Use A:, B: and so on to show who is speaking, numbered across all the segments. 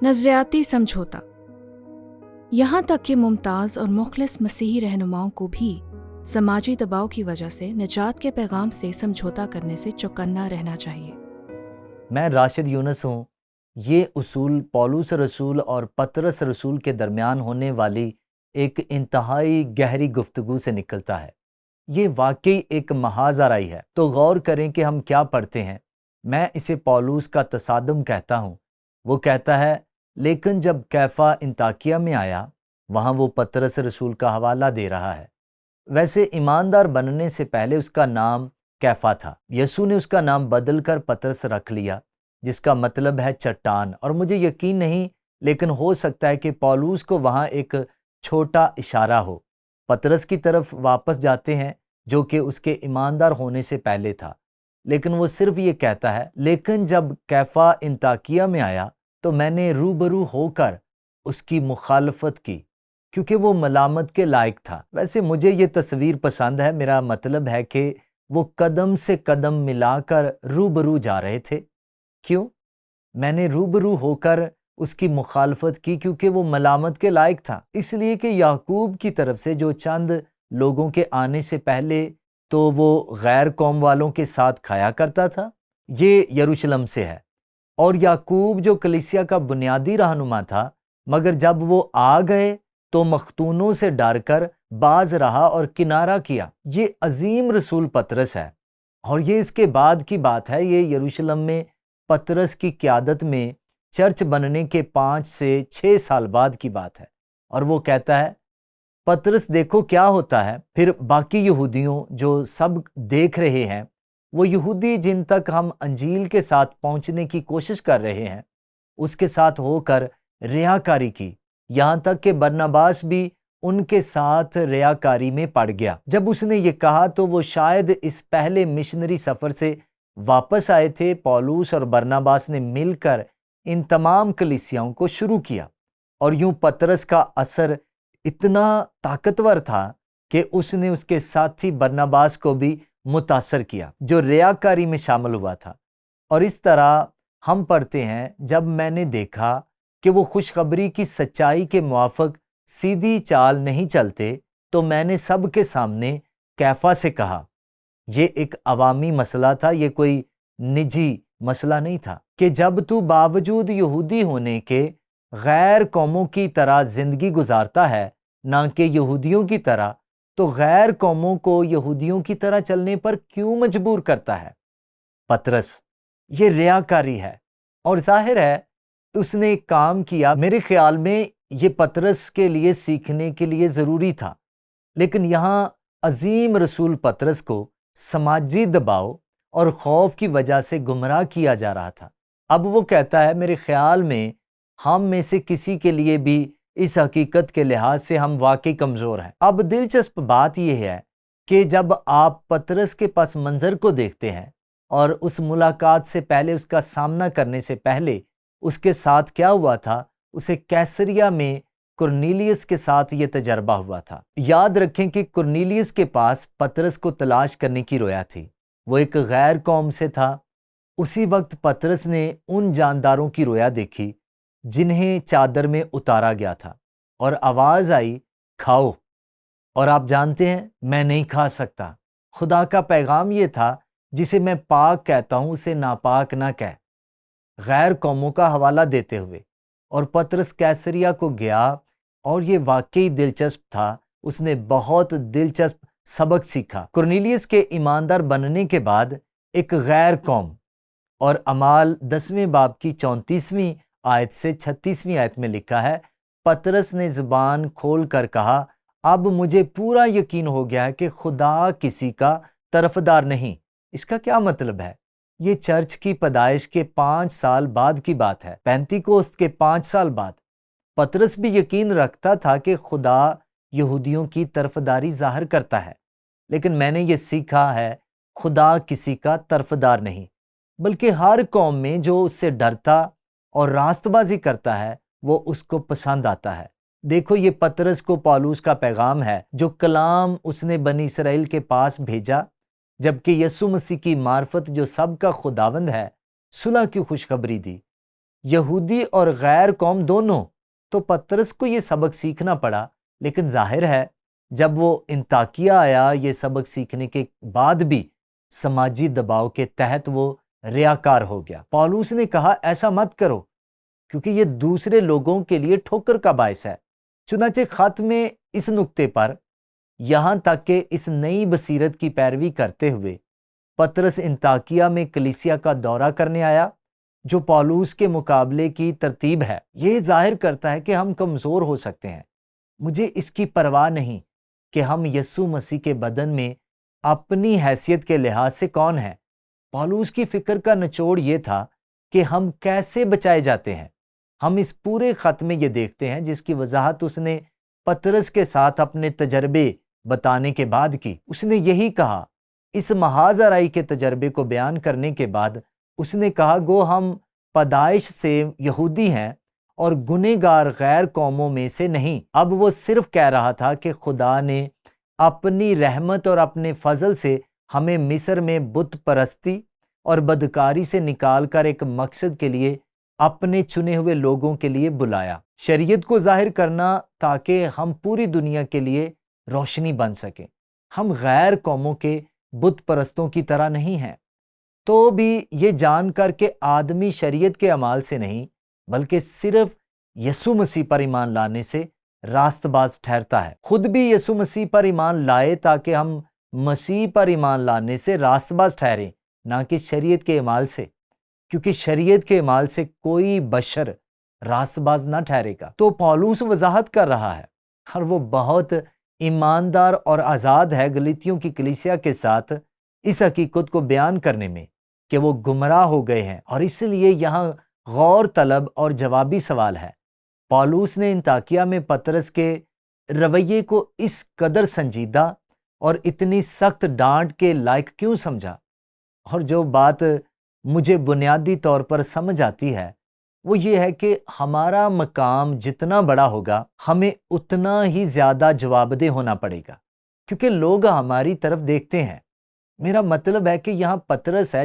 A: नज़रियाती समझौता। यहाँ तक कि मुमताज़ और मुखलिस मसीही रहनुमाओं को भी समाजी दबाव की वजह से निजात के पैगाम से समझौता करने से चौकन्ना रहना चाहिए।
B: मैं राशिद यूनुस हूँ। ये उसूल पौलुस रसूल और पतरस रसूल के दरमियान होने वाली एक इंतहाई गहरी गुफ्तगू से निकलता है। ये वाकई एक महाज़ाराई है। तो गौर करें कि हम क्या पढ़ते हैं। मैं इसे पौलुस का तसादम कहता हूँ। वो कहता है, लेकिन जब कैफा इंताकिया में आया, वहाँ वो पतरस रसूल का हवाला दे रहा है। वैसे ईमानदार बनने से पहले उसका नाम कैफा था। यसू ने उसका नाम बदल कर पतरस रख लिया, जिसका मतलब है चट्टान। और मुझे यकीन नहीं, लेकिन हो सकता है कि पौलुस को वहाँ एक छोटा इशारा हो। पतरस की तरफ वापस जाते हैं, जो कि उसके ईमानदार होने से पहले था। लेकिन वो सिर्फ ये कहता है, लेकिन जब कैफा इंताकिया में आया तो मैंने रूबरू होकर उसकी मुखालफत की, क्योंकि वो मलामत के लायक था। वैसे मुझे ये तस्वीर पसंद है। मेरा मतलब है कि वो कदम से कदम मिलाकर रूबरू जा रहे थे। क्यों? मैंने रूबरू होकर उसकी मुखालफत की क्योंकि वो मलामत के लायक था। इसलिए कि याकूब की तरफ से जो चंद लोगों के आने से पहले तो वो गैर कौम वालों के साथ खाया करता था, ये यरूशलेम से है। और याकूब जो कलीसिया का बुनियादी रहनुमा था, मगर जब वो आ गए तो मख्तूनों से डर कर बाज रहा और किनारा किया। ये अजीम रसूल पतरस है। और ये इसके बाद की बात है। ये यरूशलेम में पतरस की क़यादत में चर्च बनने के 5 से 6 साल बाद की बात है। और वो कहता है, पतरस देखो क्या होता है। फिर बाकी यहूदियों जो सब देख रहे हैं, वो यहूदी जिन तक हम अंजील के साथ पहुंचने की कोशिश कर रहे हैं, उसके साथ होकर रियाकारी की। यहाँ तक कि बरनबास भी उनके साथ रियाकारी में पड़ गया। जब उसने ये कहा तो वो शायद इस पहले मिशनरी सफ़र से वापस आए थे। पौलुस और बरनबास ने मिलकर इन तमाम कलीसियाओं को शुरू किया। और यूं पतरस का असर इतना ताकतवर था कि उसने उसके साथी बरनबास को भी मुतासर किया, जो रियाकारी में शामिल हुआ था। और इस तरह हम पढ़ते हैं, जब मैंने देखा कि वो खुशखबरी की सच्चाई के मुआफिक सीधी चाल नहीं चलते, तो मैंने सब के सामने कैफा से कहा। ये एक अवामी मसला था, ये कोई निजी मसला नहीं था, कि जब तू बावजूद यहूदी होने के गैर कौमों की तरह जिंदगी गुजारता है, ना कि यहूदियों की तरह, तो गैर कौमों को यहूदियों की तरह चलने पर क्यों मजबूर करता है? पतरस, ये रियाकारी है। और जाहिर है उसने एक काम किया। मेरे ख्याल में ये पतरस के लिए सीखने के लिए ज़रूरी था। लेकिन यहाँ अजीम रसूल पतरस को समाजी दबाव और खौफ की वजह से गुमराह किया जा रहा था। अब वो कहता है, मेरे ख्याल में हम में से किसी के लिए भी इस हकीकत के लिहाज से हम वाकई कमज़ोर हैं। अब दिलचस्प बात यह है कि जब आप पतरस के पस मंज़र को देखते हैं और उस मुलाकात से पहले, उसका सामना करने से पहले उसके साथ क्या हुआ था, उसे कैसरिया में कुरनेलियस के साथ ये तजर्बा हुआ था। याद रखें कि कुरनेलियस के पास पतरस को तलाश करने की रोया थी। वो एक गैर कौम से था। उसी वक्त पतरस ने उन जानदारों की रोया देखी जिन्हें चादर में उतारा गया था, और आवाज आई, खाओ। और आप जानते हैं, मैं नहीं खा सकता। खुदा का पैगाम ये था, जिसे मैं पाक कहता हूं उसे नापाक ना कह, गैर कौमों का हवाला देते हुए। और पतरस कैसरिया को गया, और ये वाकई दिलचस्प था। उसने बहुत दिलचस्प सबक सीखा। कुरनेलियस के ईमानदार बनने के बाद एक गैर कौम, और अमाल 10वें बाब की 34वीं आयत से 36वीं आयत में लिखा है, पतरस ने जुबान खोल कर कहा, अब मुझे पूरा यकीन हो गया है कि खुदा किसी का तरफदार नहीं। इसका क्या मतलब है? ये चर्च की पैदाइश के 5 साल बाद की बात है। पेंतीकोस्त के 5 साल बाद पतरस भी यकीन रखता था कि खुदा यहूदियों की तरफदारी जाहिर करता है। लेकिन मैंने ये सीखा है, खुदा किसी का तरफदार नहीं, बल्कि हर कौम में जो उससे डरता और रास्तबाजी करता है, वो उसको पसंद आता है। देखो, ये पतरस को पौलुस का पैगाम है, जो कलाम उसने बनी इसराइल के पास भेजा, जबकि यसु मसीह की मार्फत जो सबका खुदावंद है, सुलह की खुशखबरी दी। یہودی اور غیر قوم دونوں، تو پطرس کو یہ سبق سیکھنا پڑا، لیکن ظاہر ہے جب وہ انطاکیہ آیا، یہ سبق سیکھنے کے بعد بھی سماجی دباؤ کے تحت وہ ریاکار ہو گیا۔ پولس نے کہا ایسا مت کرو کیونکہ یہ دوسرے لوگوں کے لیے ٹھوکر کا باعث ہے۔ چنانچہ خط میں اس نقطے پر، یہاں تک کہ اس نئی بصیرت کی پیروی کرتے ہوئے پطرس انطاکیہ میں کلیسیا کا دورہ کرنے آیا، جو پولس کے مقابلے کی ترتیب ہے، یہ ظاہر کرتا ہے کہ ہم کمزور ہو سکتے ہیں۔ مجھے اس کی پرواہ نہیں کہ ہم یسوع مسیح کے بدن میں اپنی حیثیت کے لحاظ سے کون ہیں۔ پولس کی فکر کا نچوڑ یہ تھا کہ ہم کیسے بچائے جاتے ہیں۔ ہم اس پورے خط میں یہ دیکھتے ہیں، جس کی وضاحت اس نے پطرس کے ساتھ اپنے تجربے بتانے کے بعد کی۔ اس نے یہی کہا، اس محاذ آرائی کے تجربے کو بیان کرنے کے بعد اس نے کہا، گو ہم پیدائش سے یہودی ہیں اور گنہگار غیر قوموں میں سے نہیں۔ اب وہ صرف کہہ رہا تھا کہ خدا نے اپنی رحمت اور اپنے فضل سے ہمیں مصر میں بت پرستی اور بدکاری سے نکال کر ایک مقصد کے لیے اپنے چنے ہوئے لوگوں کے لیے بلایا، شریعت کو ظاہر کرنا تاکہ ہم پوری دنیا کے لیے روشنی بن سکیں۔ ہم غیر قوموں کے بت پرستوں کی طرح نہیں ہیں، تو بھی یہ جان کر کہ آدمی شریعت کے اعمال سے نہیں بلکہ صرف یسوع مسیح پر ایمان لانے سے راست باز ٹھہرتا ہے۔ خود بھی یسوع مسیح پر ایمان لائے تاکہ ہم مسیح پر ایمان لانے سے راست باز ٹھہریں، نہ کہ شریعت کے اعمال سے، کیونکہ شریعت کے اعمال سے کوئی بشر راست باز نہ ٹھہرے گا۔ تو پولس وضاحت کر رہا ہے، اور وہ بہت ایماندار اور آزاد ہے گلاتیوں کی کلیسیا کے ساتھ اس حقیقت کو بیان کرنے میں کہ وہ گمراہ ہو گئے ہیں، اور اس لیے یہاں غور طلب اور جوابی سوال ہے۔ پولس نے انطاکیہ میں پطرس کے رویے کو اس قدر سنجیدہ اور اتنی سخت ڈانٹ کے لائق کیوں سمجھا؟ اور جو بات مجھے بنیادی طور پر سمجھ آتی ہے وہ یہ ہے کہ ہمارا مقام جتنا بڑا ہوگا ہمیں اتنا ہی زیادہ جواب دہ ہونا پڑے گا، کیونکہ لوگ ہماری طرف دیکھتے ہیں۔ میرا مطلب ہے کہ یہاں پطرس ہے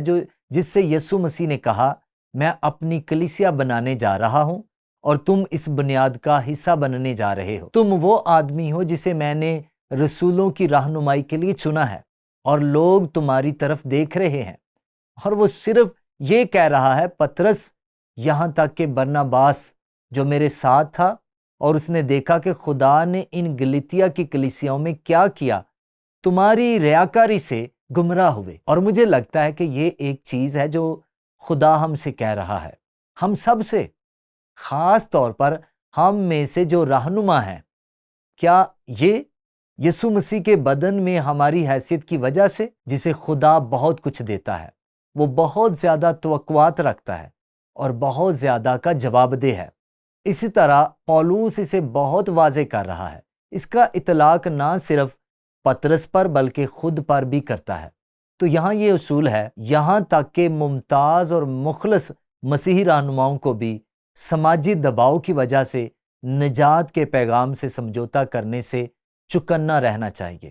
B: جس سے یسوع مسیح نے کہا، میں اپنی کلیسیا بنانے جا رہا ہوں اور تم اس بنیاد کا حصہ بننے جا رہے ہو۔ تم وہ آدمی ہو جسے میں نے رسولوں کی رہنمائی کے لیے چنا ہے، اور لوگ تمہاری طرف دیکھ رہے ہیں۔ اور وہ صرف یہ کہہ رہا ہے، پطرس، یہاں تک کہ برناباس جو میرے ساتھ تھا، اور اس نے دیکھا کہ خدا نے ان گلاتیہ کی کلیسیاؤں میں کیا کیا، تمہاری ریاکاری سے گمراہ ہوئے۔ اور مجھے لگتا ہے کہ یہ ایک چیز ہے جو خدا ہم سے کہہ رہا ہے، ہم سب سے، خاص طور پر ہم میں سے جو رہنما ہیں۔ کیا یہ یسوع مسیح کے بدن میں ہماری حیثیت کی وجہ سے، جسے خدا بہت کچھ دیتا ہے، وہ بہت زیادہ توقعات رکھتا ہے اور بہت زیادہ کا جواب دہ ہے؟ اسی طرح پولس اسے بہت واضح کر رہا ہے، اس کا اطلاق نہ صرف پطرس پر بلکہ خود پر بھی کرتا ہے۔ تو یہاں یہ اصول ہے، یہاں تک کہ ممتاز اور مخلص مسیحی رہنماؤں کو بھی سماجی دباؤ کی وجہ سے نجات کے پیغام سے سمجھوتا کرنے سے چکنا رہنا چاہیے۔